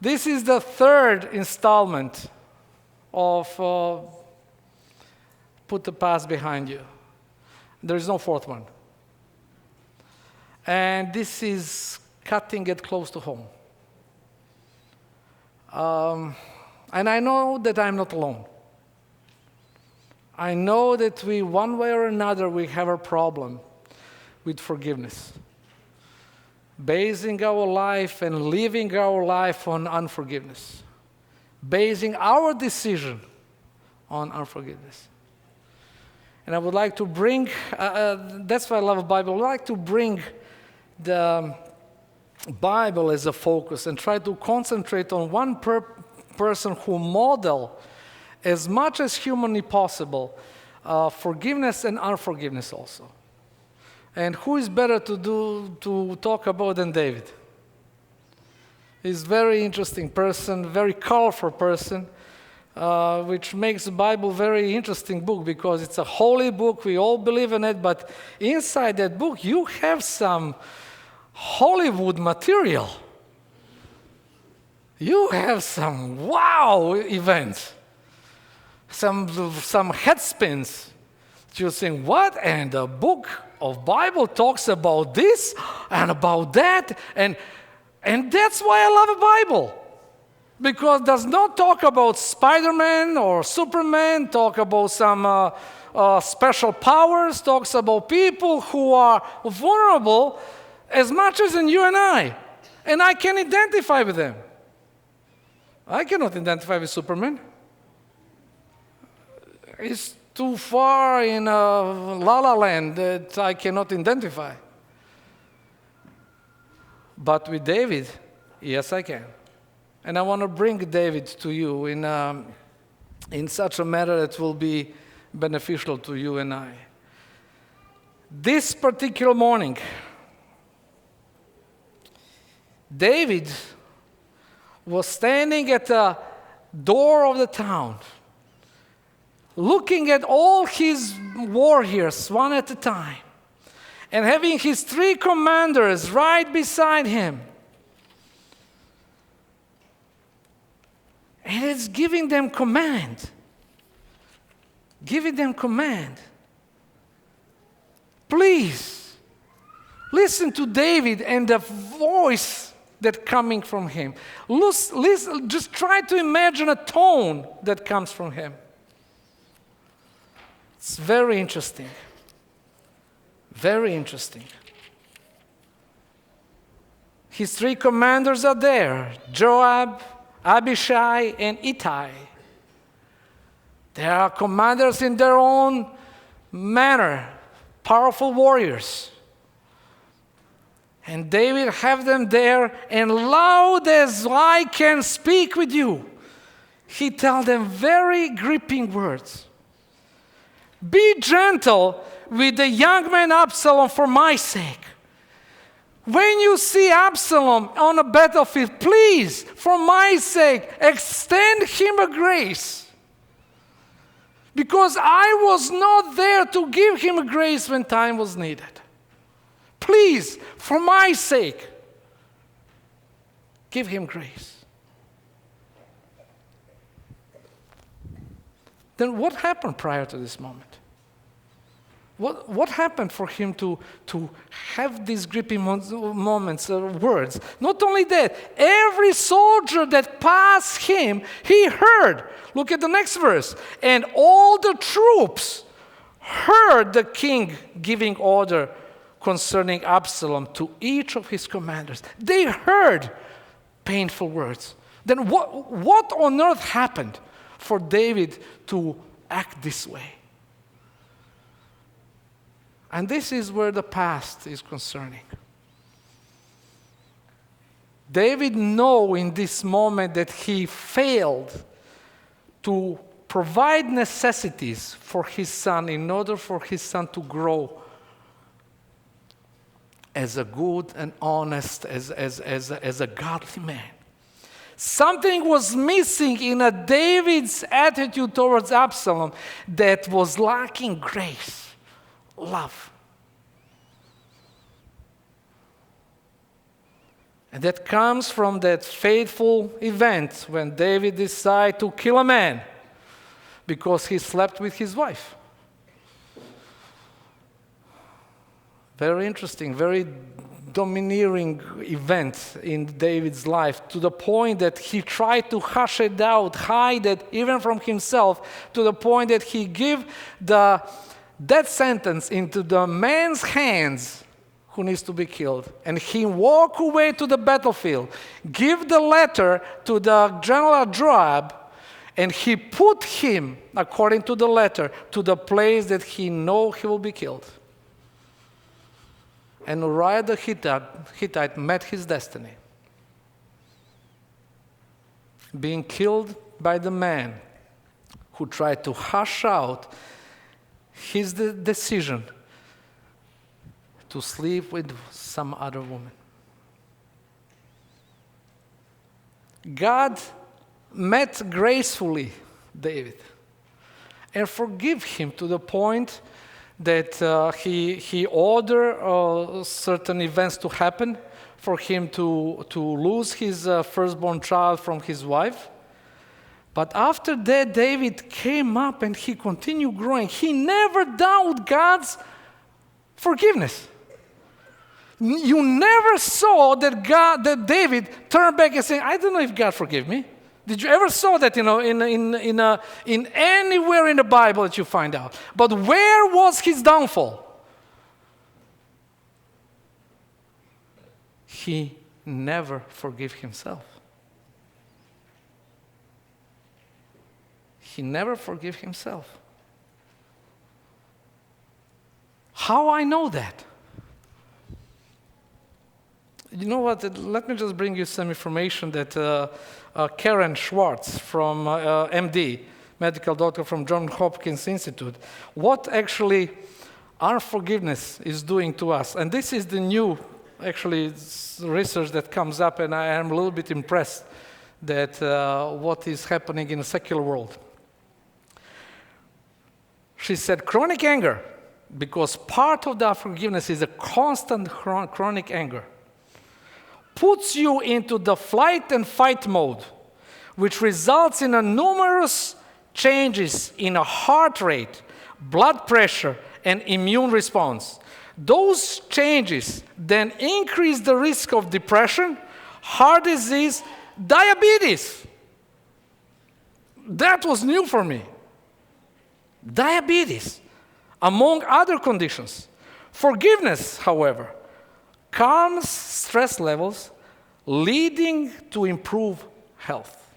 This is the third installment of Put the Past Behind You. There is no fourth one. And this is cutting it close to home. And I know that I'm not alone. I know that we, one way or another, we have a problem with forgiveness. Basing our life and living our life on unforgiveness. Basing our decision on unforgiveness. And I would like to bring, that's why I love the Bible, I would like to bring the Bible as a focus and try to concentrate on one person who model as much as humanly possible forgiveness and unforgiveness also. And who is better to talk about than David? He's a very interesting person, very colorful person, which makes the Bible a very interesting book because it's a holy book. We all believe in it, but inside that book you have some Hollywood material. You have some wow events, some head spins. You think, what? And the book of Bible talks about this and about that, and that's why I love the Bible. Because it does not talk about Spider-Man or Superman, talk about some special powers, talks about people who are vulnerable as much as in you and I. And I can identify with them. I cannot identify with Superman. He's too far in La La Land that I cannot identify. But with David, yes, I can. And I want to bring David to you in such a manner that will be beneficial to you and I. This particular morning, David was standing at the door of the town, looking at all his warriors one at a time, and having his 3 commanders right beside him. And it's giving them command. Giving them command. Please, listen to David and the voice that coming from him. Listen, just try to imagine a tone that comes from him. It's very interesting. Very interesting. His 3 commanders are there: Joab, Abishai, and Ittai. They are commanders in their own manner, powerful warriors. And David have them there, and loud as I can speak with you, he tells them very gripping words. Be gentle with the young man Absalom for my sake. When you see Absalom on a battlefield, please, for my sake, extend him a grace. Because I was not there to give him a grace when time was needed. Please, for my sake, give him grace. Then what happened prior to this moment? What happened for him to have these gripping moments, words? Not only that, every soldier that passed him, he heard. Look at the next verse. And all the troops heard the king giving order concerning Absalom to each of his commanders. They heard painful words. Then what on earth happened for David to act this way? And this is where the past is concerning. David knows in this moment that he failed to provide necessities for his son in order for his son to grow as a good and honest, as a godly man. Something was missing in David's attitude towards Absalom that was lacking grace. Love. And that comes from that fateful event when David decided to kill a man because he slept with his wife. Very interesting, very domineering event in David's life, to the point that he tried to hush it out, hide it even from himself, to the point that he gave the death sentence into the man's hands who needs to be killed. And he walked away to the battlefield, give the letter to the general Joab, and he put him, according to the letter, to the place that he know he will be killed. And Uriah the Hittite met his destiny, being killed by the man who tried to hush out his decision to sleep with some other woman. God met gracefully David and forgive him to the point that he ordered certain events to happen for him to lose his firstborn child from his wife. But after that, David came up and he continued growing. He never doubted God's forgiveness. You never saw that David turned back and said, I don't know if God forgave me. Did you ever saw that, in anywhere in the Bible that you find out? But where was his downfall? He never forgave himself. He never forgave himself. How I know that? You know what? Let me just bring you some information that Karen Schwartz from MD, medical doctor from Johns Hopkins Institute, what actually unforgiveness is doing to us. And this is the new, actually, research that comes up, and I am a little bit impressed that what is happening in the secular world. She said chronic anger, because part of the unforgiveness is a constant chronic anger, puts you into the flight and fight mode, which results in a numerous changes in a heart rate, blood pressure, and immune response. Those changes then increase the risk of depression, heart disease, diabetes. That was new for me. Diabetes, among other conditions. Forgiveness, however, calms stress levels, leading to improved health.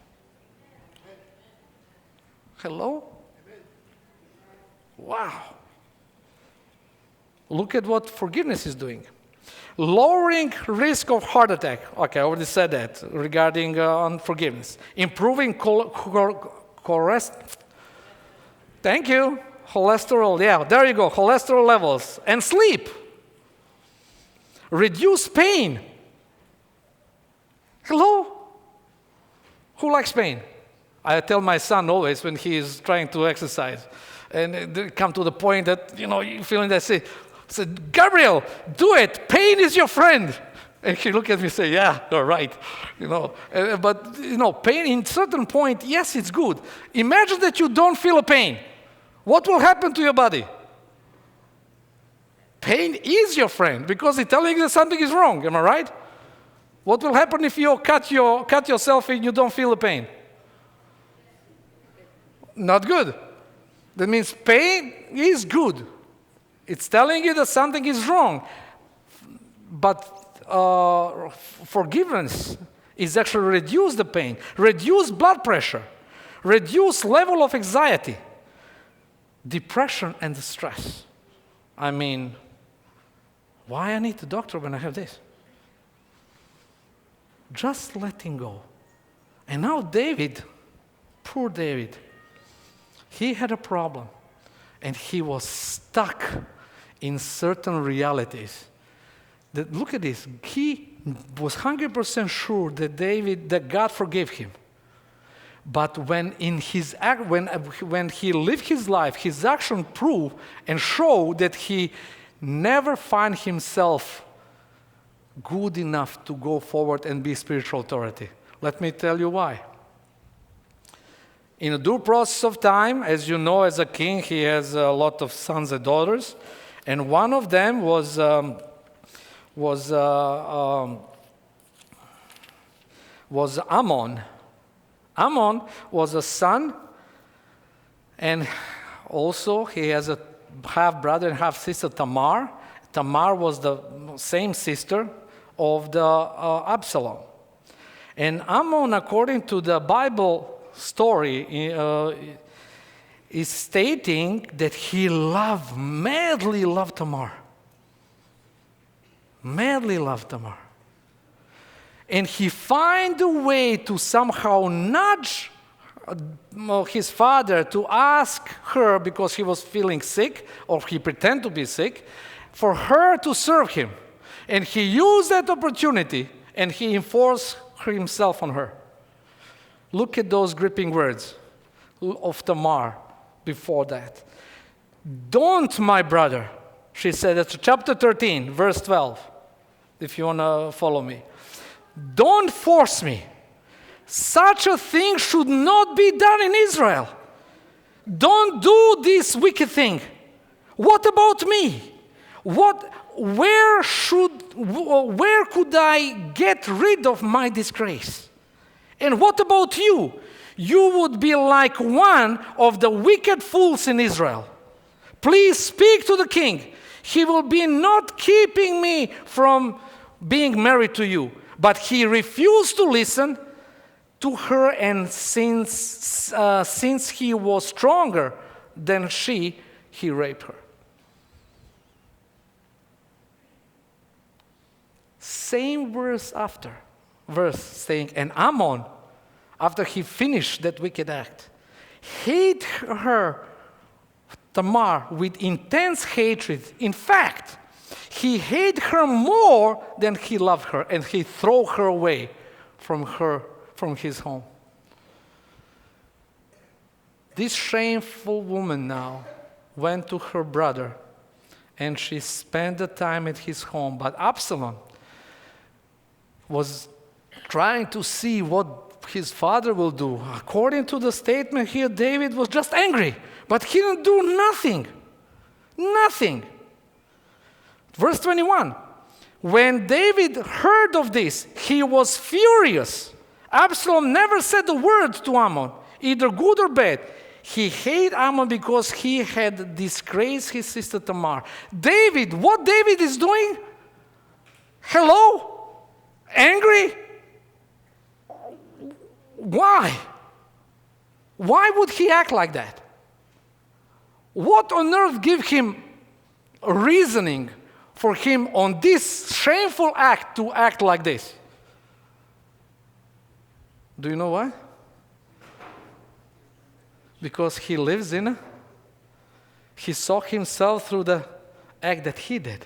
Hello? Wow. Look at what forgiveness is doing. Lowering risk of heart attack. Okay, I already said that regarding unforgiveness. Improving cholesterol. Thank you. Cholesterol, yeah, there you go. Cholesterol levels. And sleep. Reduce pain. Hello? Who likes pain? I tell my son always when he is trying to exercise, and they come to the point that, you feeling that, say, Gabriel, do it. Pain is your friend. And he look at me and say, yeah, you're right. But pain in certain point, yes, it's good. Imagine that you don't feel a pain. What will happen to your body? Pain is your friend because it's telling you that something is wrong. Am I right? What will happen if you cut yourself and you don't feel the pain? Not good. That means pain is good. It's telling you that something is wrong. But forgiveness is actually reduce the pain, reduce blood pressure, reduce level of anxiety, depression, and stress. I mean, why I need a doctor when I have this? Just letting go. And now David, poor David, he had a problem. And he was stuck in certain realities. Look at this. He was 100% sure that God forgave him. But when he lived his life, his action proved and showed that he never found himself good enough to go forward and be spiritual authority. Let me tell you why. In a due process of time, as you know, as a king, he has a lot of sons and daughters, and one of them was Ammon. Ammon was a son, and also he has a half brother and half sister, Tamar. Tamar was the same sister of the Absalom. And Ammon, according to the Bible story, is stating that he madly loved Tamar. Madly loved Tamar. And he find a way to somehow nudge his father to ask her, because he was feeling sick, or he pretended to be sick, for her to serve him. And he used that opportunity, and he enforced himself on her. Look at those gripping words of Tamar before that. Don't, my brother, she said. That's chapter 13, verse 12, if you want to follow me. Don't force me. Such a thing should not be done in Israel. Don't do this wicked thing. What about me? Where could I get rid of my disgrace? And what about you? You would be like one of the wicked fools in Israel. Please speak to the king. He will be not keeping me from being married to you. But he refused to listen to her, and since he was stronger than she, he raped her. Same verse saying, and Ammon, after he finished that wicked act, hate her, Tamar, with intense hatred. In fact, he hated her more than he loved her, and he threw her away from his home. This shameful woman now went to her brother, and she spent the time at his home. But Absalom was trying to see what his father will do. According to the statement here, David was just angry, but he didn't do nothing. Nothing. Verse 21, when David heard of this, he was furious. Absalom never said a word to Ammon, either good or bad. He hated Ammon because he had disgraced his sister Tamar. What David is doing? Hello? Angry? Why? Why would he act like that? What on earth gave him reasoning for him on this shameful act to act like this? Do you know why? Because he lives in he saw himself through the act that he did.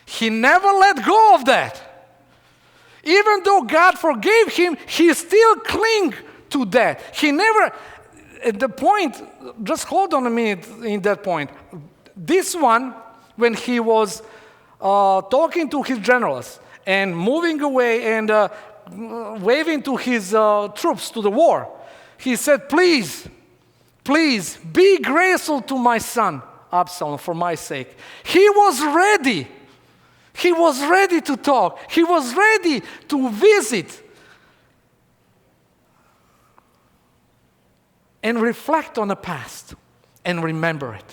He never let go of that. Even though God forgave him, he still cling to that. He never, at the point, just hold on a minute in that point. This one, when he was talking to his generals and moving away and waving to his troops to the war, he said, please, be graceful to my son, Absalom, for my sake. He was ready. He was ready to talk. He was ready to visit and reflect on the past and remember it.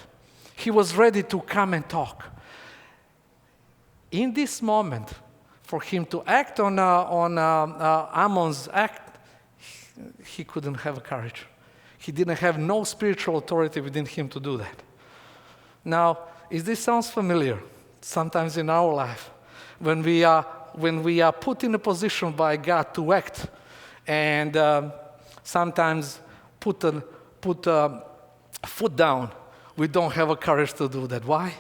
He was ready to come and talk. In this moment, for him to act on Ammon's act, he couldn't have courage. He didn't have no spiritual authority within him to do that. Now, is this sounds familiar? Sometimes in our life, when we are put in a position by God to act, and sometimes put a foot down, we don't have a courage to do that. Why?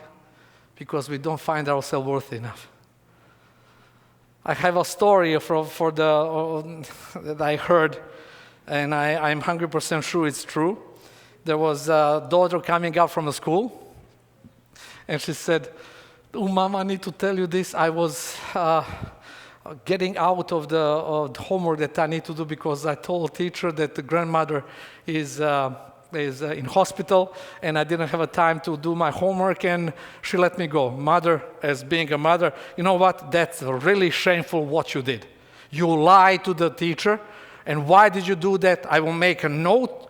Because we don't find ourselves worthy enough. I have a story that I heard, and I'm 100% sure it's true. There was a daughter coming out from the school, and she said Oh, Mama, I need to tell you this. I was getting out of the homework that I need to do because I told teacher that the grandmother is in hospital and I didn't have a time to do my homework and she let me go. Mother, as being a mother, you know what? That's really shameful what you did. You lied to the teacher. And why did you do that? I will make a note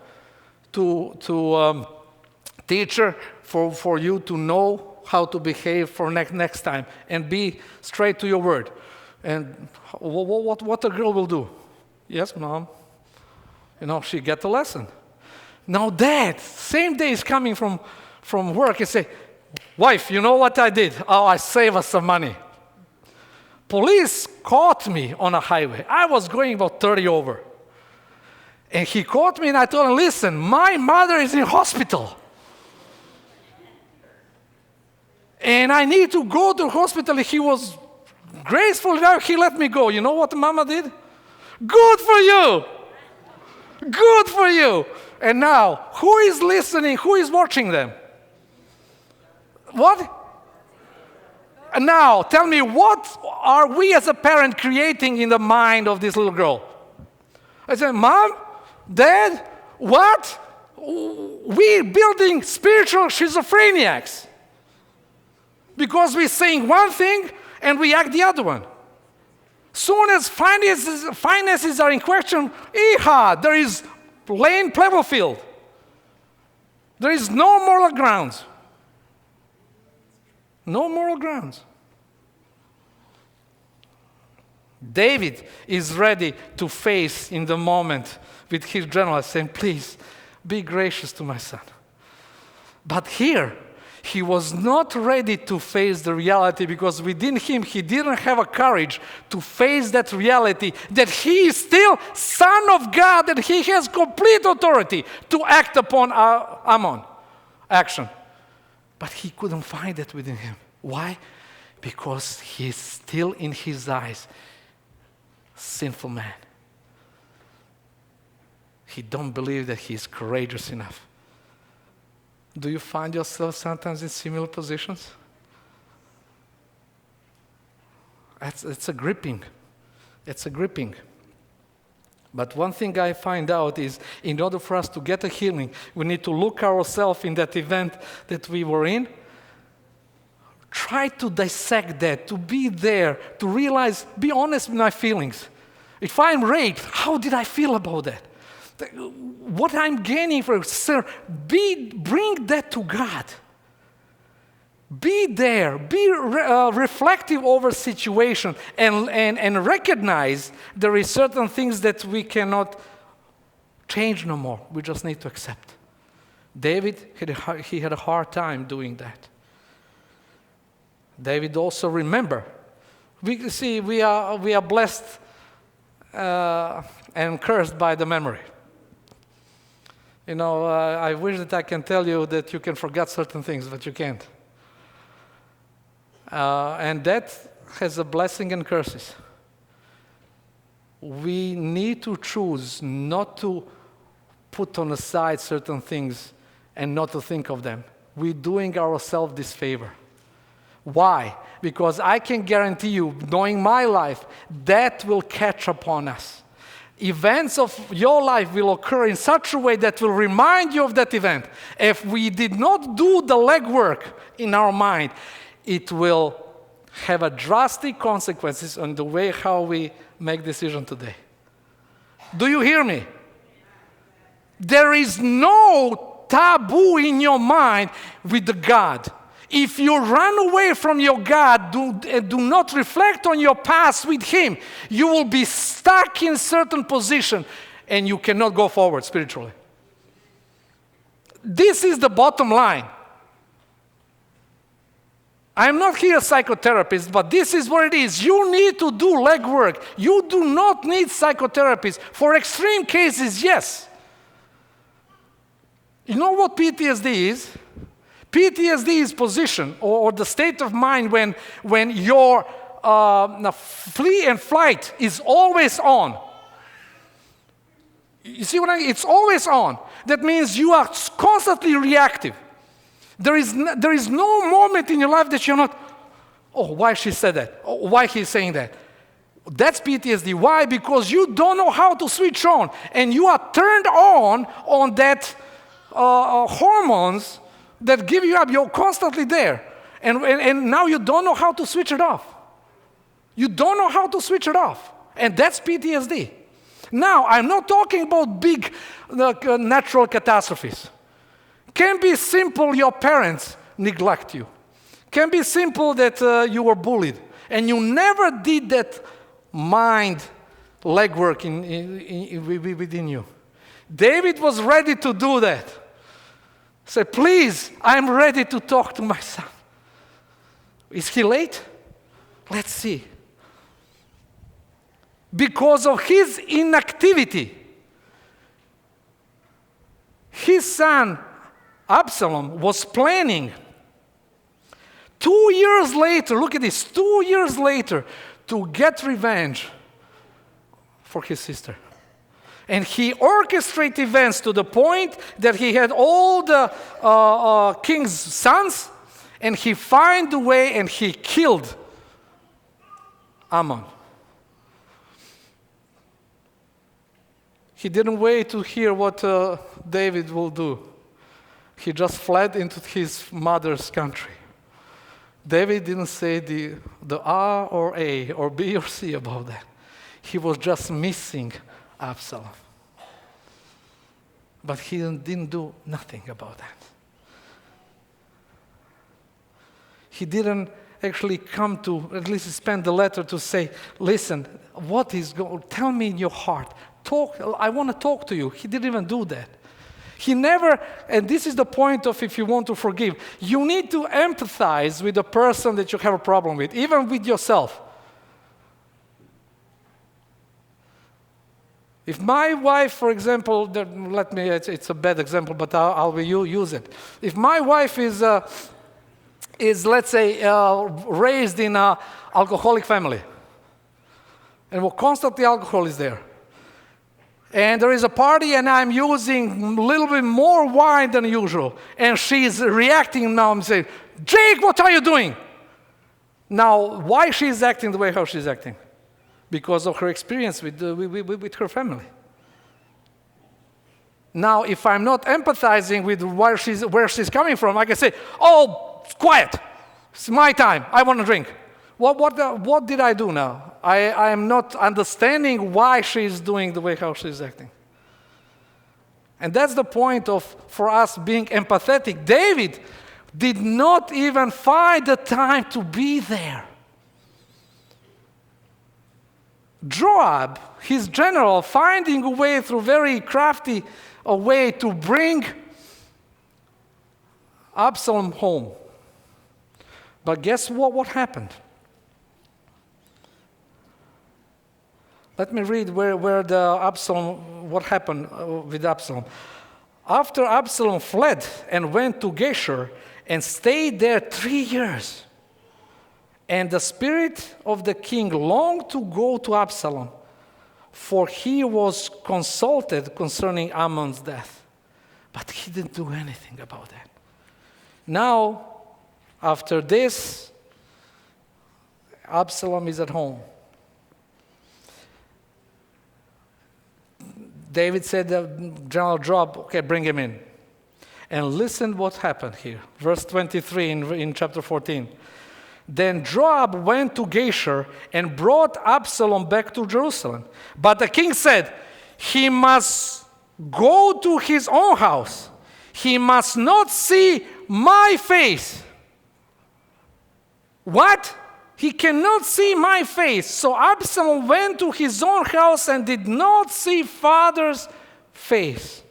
to teacher for you to know how to behave for next time and be straight to your word. And what a girl will do? Yes, Mom. She get a lesson. Now Dad, same day is coming from work and say, wife, you know what I did? Oh, I saved us some money. Police caught me on a highway. I was going about 30 over. And he caught me and I told him, listen, my mother is in hospital. And I need to go to the hospital. He was graceful enough, he let me go. You know what Mama did? Good for you. Good for you. And now, who is listening? Who is watching them? What? And now, tell me, what are we as a parent creating in the mind of this little girl? I said, Mom, Dad, what? We're building spiritual schizophreniacs. Because we're saying one thing and we act the other one. Soon as finances are in question, there is plain level field. There is no moral grounds. No moral grounds. David is ready to face in the moment with his general saying, please, be gracious to my son. But here, he was not ready to face the reality because within him, he didn't have a courage to face that reality that he is still Son of God, that he has complete authority to act upon Ammon action. But he couldn't find it within him. Why? Because he's still in his eyes sinful man. He don't believe that he's courageous enough. Do you find yourself sometimes in similar positions? It's a gripping. It's a gripping. But one thing I find out is in order for us to get a healing, we need to look ourselves in that event that we were in. Try to dissect that, to be there, to realize, be honest with my feelings. If I'm raped, how did I feel about that? What I'm gaining from, sir, bring that to God. Be there, be reflective over situation and recognize there is certain things that we cannot change no more. We just need to accept. David, he had a hard time doing that. David also remember. We are blessed and cursed by the memory. I wish that I can tell you that you can forget certain things, but you can't. And that has a blessing and curses. We need to choose not to put on the side certain things and not to think of them. We're doing ourselves this favor. Why? Because I can guarantee you, knowing my life, that will catch upon us. Events of your life will occur in such a way that will remind you of that event. If we did not do the legwork in our mind, it will have a drastic consequences on the way how we make decisions today. Do you hear me? There is no taboo in your mind with the God. If you run away from your God, do not reflect on your past with Him, you will be stuck in certain position and you cannot go forward spiritually. This is the bottom line. I'm not here a psychotherapist, but this is what it is. You need to do legwork. You do not need psychotherapists. For extreme cases, yes. You know what PTSD is? PTSD is position or the state of mind when your flee and flight is always on. You see what I mean? It's always on. That means you are constantly reactive. There is no moment in your life that you're not, Oh, why she said that? Oh, why he's saying that? That's PTSD. Why? Because you don't know how to switch on, and you are turned on that hormones that give you up. You're constantly there, and now you don't know how to switch it off. You don't know how to switch it off, and that's PTSD. Now, I'm not talking about big natural catastrophes. Can be simple, your parents neglect you. Can be simple that you were bullied, and you never did that mind legwork within you. David was ready to do that. Say, please, I'm ready to talk to my son. Is he late? Let's see. Because of his inactivity, his son Absalom was planning 2 years later, look at this, 2 years later, to get revenge for his sister. And he orchestrated events to the point that he had all the king's sons, and he found a way and he killed Ammon. He didn't wait to hear what David will do. He just fled into his mother's country. David didn't say the R or A or B or C about that. He was just missing Absalom. But he didn't do nothing about that. He didn't actually come to, at least spend the letter to say, listen, what is going, tell me in your heart. Talk, I want to talk to you. He didn't even do that. He never, and this is the point of if you want to forgive, you need to empathize with the person that you have a problem with, even with yourself. If my wife, for example, it's a bad example, but I'll use it. If my wife is let's say, raised in an alcoholic family, and constantly alcohol is there, and there is a party and I'm using a little bit more wine than usual, and she's reacting now and saying, Jake, what are you doing? Now, why she's acting the way how she's acting? Because of her experience with her family. Now, if I'm not empathizing with where she's coming from, I can say, oh, quiet, it's my time, I want to drink. What did I do now? I am not understanding why she's doing the way how she's acting. And that's the point for us being empathetic. David did not even find the time to be there. Joab, his general, finding a way through very crafty a way to bring Absalom home. But guess what happened? Let me read where the Absalom, what happened with Absalom. After Absalom fled and went to Geshur and stayed there 3 years, and the spirit of the king longed to go to Absalom, for he was consulted concerning Amnon's death. But he didn't do anything about that. Now, after this, Absalom is at home. David said to General Joab, okay, bring him in. And listen what happened here. Verse 23 in chapter 14. Then Joab went to Geshur and brought Absalom back to Jerusalem. But the king said, he must go to his own house. He must not see my face. What? He cannot see my face. So Absalom went to his own house and did not see father's face.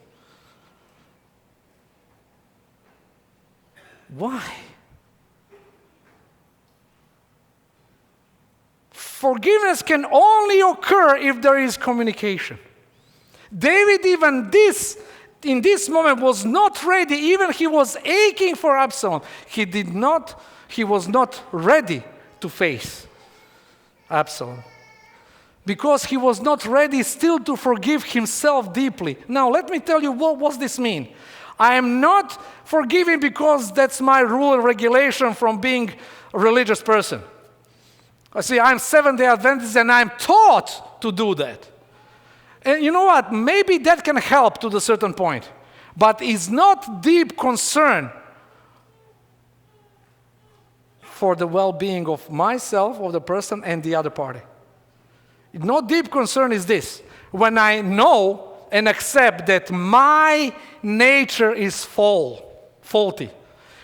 Why? Forgiveness can only occur if there is communication. David, even in this moment, was not ready. Even he was aching for Absalom. He was not ready to face Absalom, because he was not ready still to forgive himself deeply. Now, let me tell you, what does this mean? I am not forgiving because that's my rule and regulation from being a religious person. I see, I'm Seventh-day Adventist and I'm taught to do that. And you know what? Maybe that can help to a certain point. But it's not deep concern for the well-being of myself, of the person, and the other party. No deep concern is this. When I know and accept that my nature is faulty,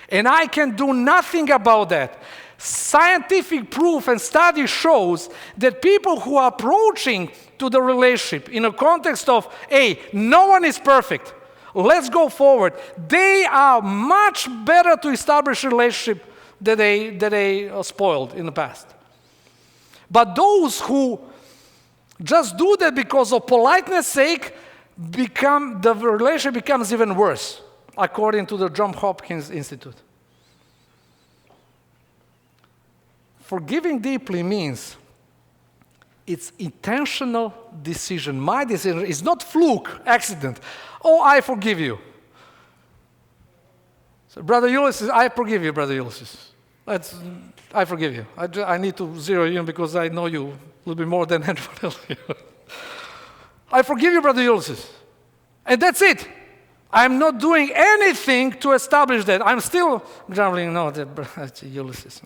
and I can do nothing about that. Scientific proof and study shows that people who are approaching to the relationship in a context of, hey, no one is perfect, let's go forward, they are much better to establish a relationship that they spoiled in the past. But those who just do that because of politeness sake, the relationship becomes even worse, according to the Johns Hopkins Institute. Forgiving deeply means it's intentional decision. My decision is not fluke, accident. Oh, I forgive you. So, Brother Ulysses, I forgive you, Brother Ulysses. I forgive you. I need to zero you in because I know you a little bit more than anyone else. I forgive you, Brother Ulysses. And that's it. I'm not doing anything to establish that. I'm still grumbling, no, Ulysses.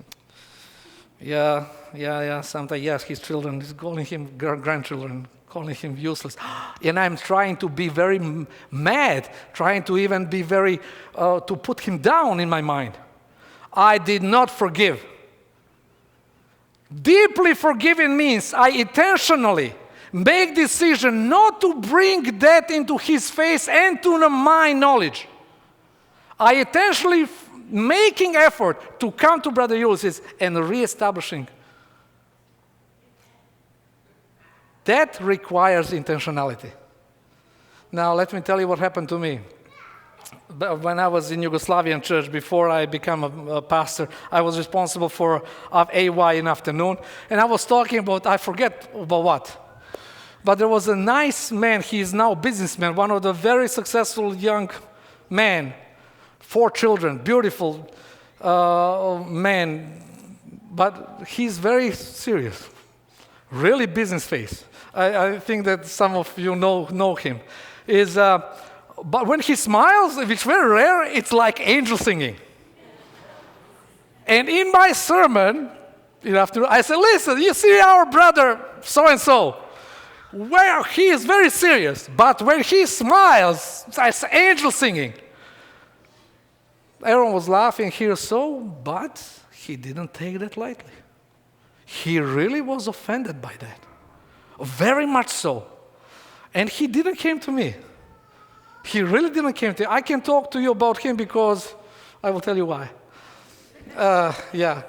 Yeah, sometimes, yes, his children, he's calling him grandchildren, calling him useless. And I'm trying to be very mad, trying to even be very, to put him down in my mind. I did not forgive. Deeply forgiving means I intentionally make decision not to bring that into his face and to my knowledge. I intentionally making effort to come to Brother Ulysses and reestablishing. That requires intentionality. Now, let me tell you what happened to me. When I was in Yugoslavian church, before I became a pastor, I was responsible for AY in afternoon, and I was talking about, I forget about what. But there was a nice man, he is now a businessman, one of the very successful young men, 4 children, beautiful man, but he's very serious, really business face. I think that some of you know him. But when he smiles, which is very rare, it's like angel singing. And in my sermon, I said, listen, you see our brother so-and-so, where he is very serious, but when he smiles, it's angel singing. Everyone was laughing here but he didn't take that lightly. He really was offended by that. Very much so. And he didn't came to me. He really didn't came to me. I can talk to you about him because I will tell you why. Yeah.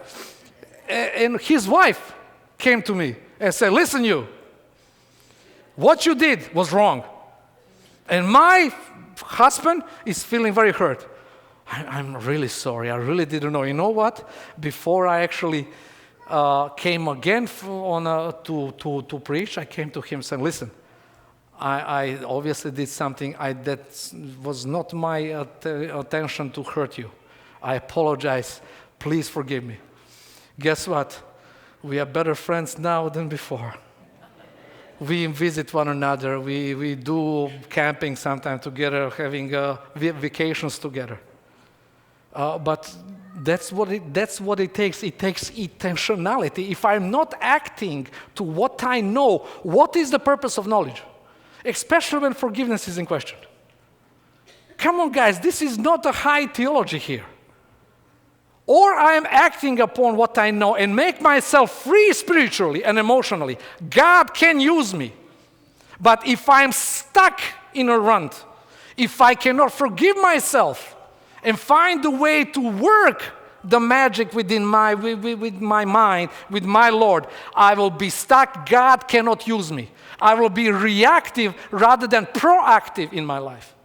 And his wife came to me and said, listen you, what you did was wrong. And my husband is feeling very hurt. I'm really sorry. I really didn't know. You know what? Before I actually came again to preach, I came to him and said, listen, I obviously did something that was not my attention to hurt you. I apologize. Please forgive me. Guess what? We are better friends now than before. We visit one another. We do camping sometimes together, having vacations together. But that's what it takes. It takes intentionality. If I'm not acting to what I know, what is the purpose of knowledge? Especially when forgiveness is in question. Come on, guys, this is not a high theology here. Or I am acting upon what I know and make myself free spiritually and emotionally. God can use me. But if I'm stuck in a rut, if I cannot forgive myself and find a way to work the magic within with my mind, with my Lord, I will be stuck. God cannot use me. I will be reactive rather than proactive in my life.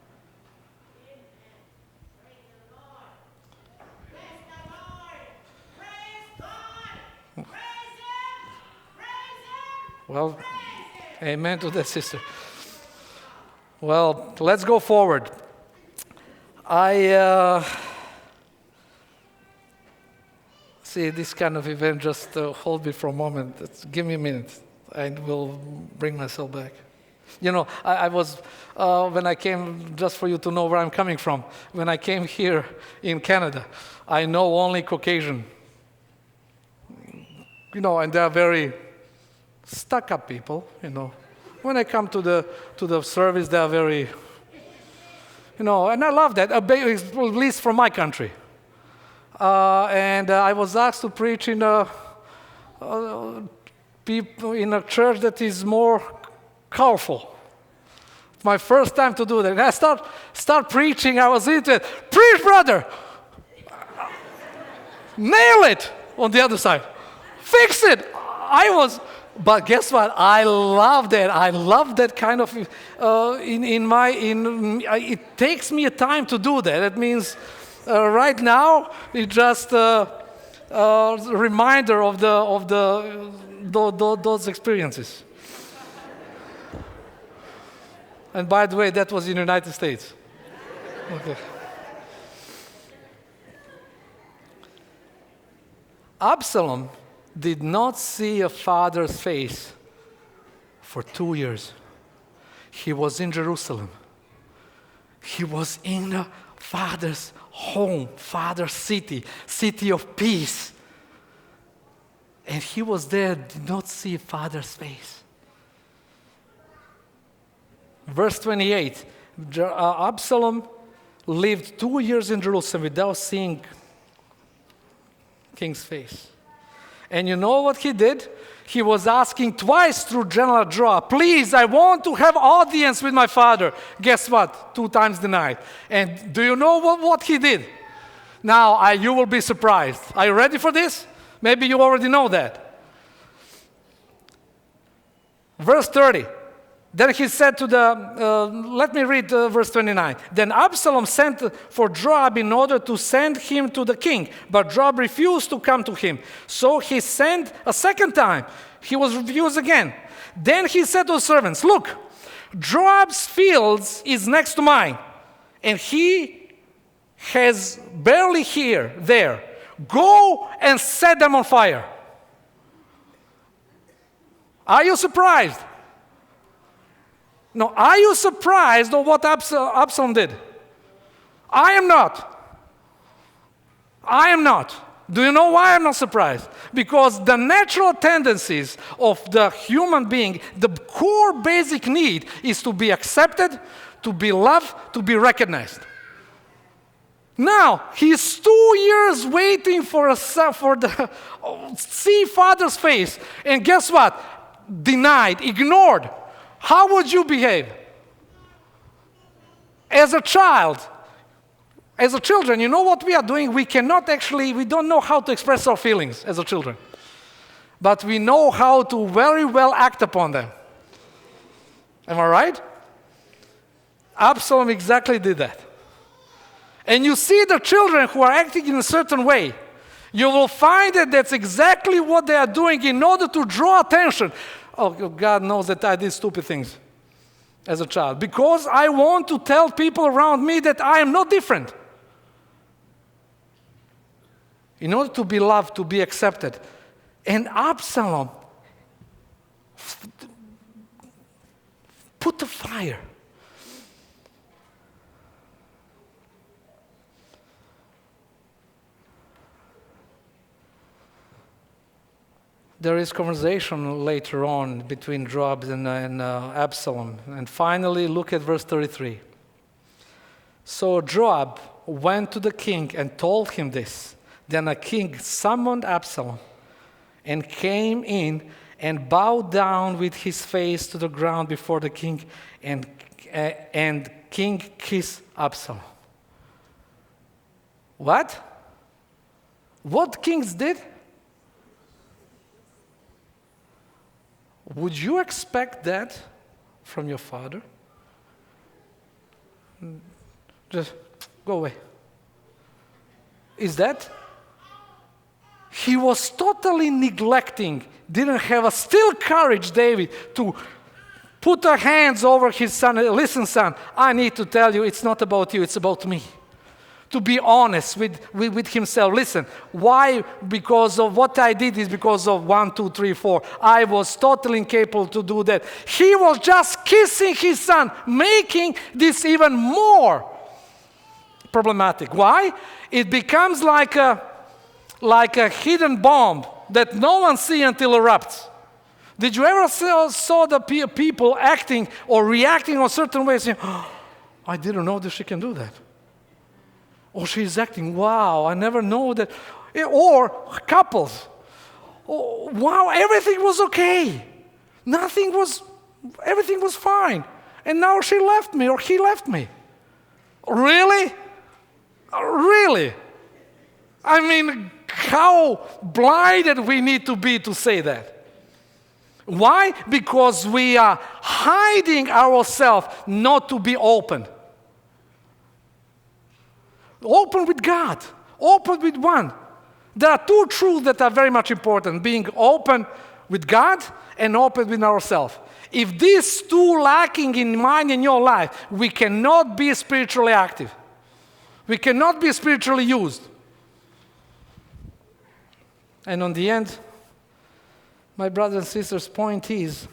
Well, amen to that, sister. Well, let's go forward. I see this kind of event. Just hold me for a moment. Give me a minute, and we'll bring myself back. You know, I was, when I came, just for you to know where I'm coming from, when I came here in Canada, I know only Caucasian. You know, and they're very stuck-up people, you know. When I come to the service, they're very, you know, and I love that, at least from my country. And I was asked to preach in a church that is more colorful. My first time to do that. And I start preaching. I was into it. Preach, brother. Nail it on the other side. Fix it. But guess what? I love that. I love that kind of. It takes me a time to do that. It means right now it's just a reminder of those experiences. And by the way, that was in the United States. Okay. Absalom did not see a father's face for 2 years. He was in Jerusalem. He was in a father's home, father's city, city of peace. And he was there, did not see father's face. Verse 28, Absalom lived 2 years in Jerusalem without seeing king's face. And you know what he did? He was asking twice through General Joab, please, I want to have audience with my father. Guess what? 2 times denied. And do you know what he did? Now, you will be surprised. Are you ready for this? Maybe you already know that. Verse 30. Then he said to let me read verse 29. Then Absalom sent for Joab in order to send him to the king, but Joab refused to come to him. So he sent a second time. He was refused again. Then he said to the servants, look, Joab's fields is next to mine, and he has barely there. Go and set them on fire. Are you surprised? No, are you surprised of what Absalom did? I am not. I am not. Do you know why I'm not surprised? Because the natural tendencies of the human being, the core basic need is to be accepted, to be loved, to be recognized. Now, he's 2 years waiting for see father's face, and guess what? Denied, ignored. How would you behave? As a child, as a children, you know what we are doing? We don't know how to express our feelings as a children. But we know how to very well act upon them. Am I right? Absalom exactly did that. And you see the children who are acting in a certain way, you will find that that's exactly what they are doing in order to draw attention. Oh, God knows that I did stupid things as a child because I want to tell people around me that I am not different. In order to be loved, to be accepted. And Absalom put the fire. There is conversation later on between Joab and Absalom. And finally, look at verse 33. So Joab went to the king and told him this. Then the king summoned Absalom and came in and bowed down with his face to the ground before the king, and king kissed Absalom. What? What kings did? Would you expect that from your father? Just go away. Is that? He was totally neglecting, didn't have still courage, David, to put her hands over his son. Listen, son, I need to tell you, it's not about you, it's about me. to be honest with himself. Listen, why? Because of what I did is because of 1, 2, 3, 4. I was totally incapable to do that. He was just kissing his son, making this even more problematic. Why? It becomes like a hidden bomb that no one sees until it erupts. Did you ever saw the people acting or reacting in certain ways, saying, oh, I didn't know that she can do that. Oh, she's acting, wow, I never know that. Or couples, oh, wow, everything was okay. Everything was fine. And now she left me or he left me. Really? Really? I mean, how blinded we need to be to say that. Why? Because we are hiding ourselves not to be open. Open with God. Open with one. There are two truths that are very much important. Being open with God and open with ourselves. If these two lacking in mine and your life, we cannot be spiritually active. We cannot be spiritually used. And on the end, my brothers and sisters, point is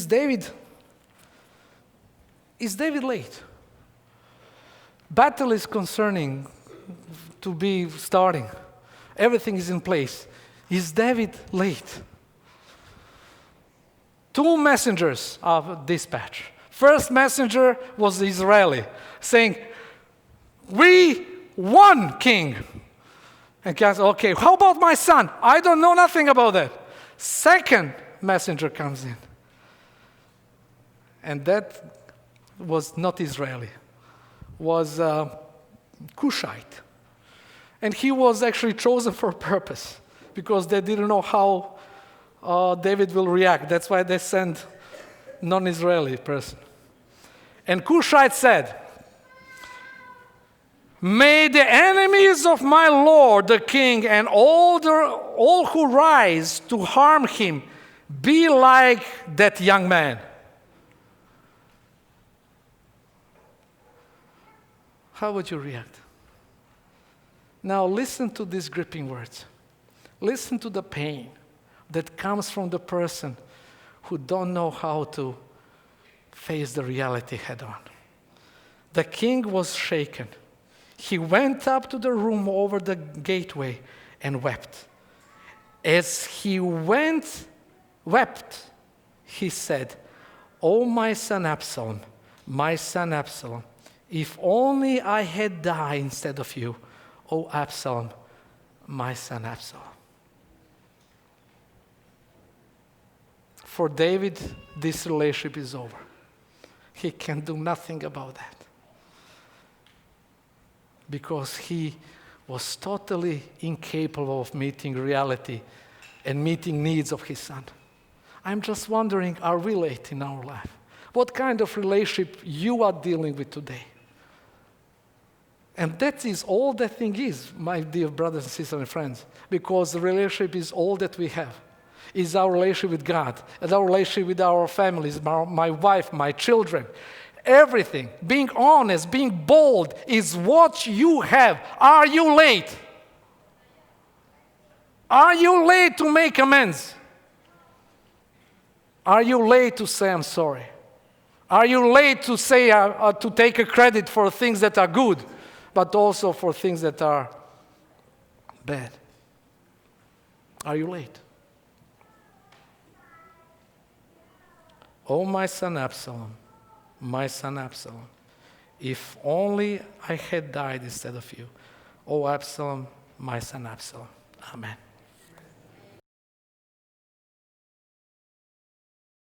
David late? Battle is concerning to be starting. Everything is in place. Is David late? 2 messengers of dispatch. First messenger was the Israeli, saying, we won, king. And God said, okay, how about my son? I don't know nothing about that. Second messenger comes in. And that was not Israeli. Was Cushite. And he was actually chosen for a purpose because they didn't know how David will react. That's why they sent non-Israeli person. And Cushite said, may the enemies of my Lord the king and all who rise to harm him be like that young man. How would you react? Now listen to these gripping words. Listen to the pain that comes from the person who don't know how to face the reality head on. The king was shaken. He went up to the room over the gateway and wept. As he wept, he said, "O my son Absalom, if only I had died instead of you, O Absalom, my son Absalom." For David, this relationship is over. He can do nothing about that. Because he was totally incapable of meeting reality and meeting needs of his son. I'm just wondering, are we late in our life? What kind of relationship you are dealing with today? And that is all the thing is, my dear brothers and sisters and friends, because the relationship is all that we have. Is our relationship with God, and our relationship with our families, my wife, my children. Everything, being honest, being bold is what you have. Are you late? Are you late to make amends? Are you late to say I'm sorry? Are you late to say to take a credit for things that are good, but also for things that are bad? Are you late? Oh, my son Absalom, if only I had died instead of you. Oh, Absalom, my son Absalom. Amen.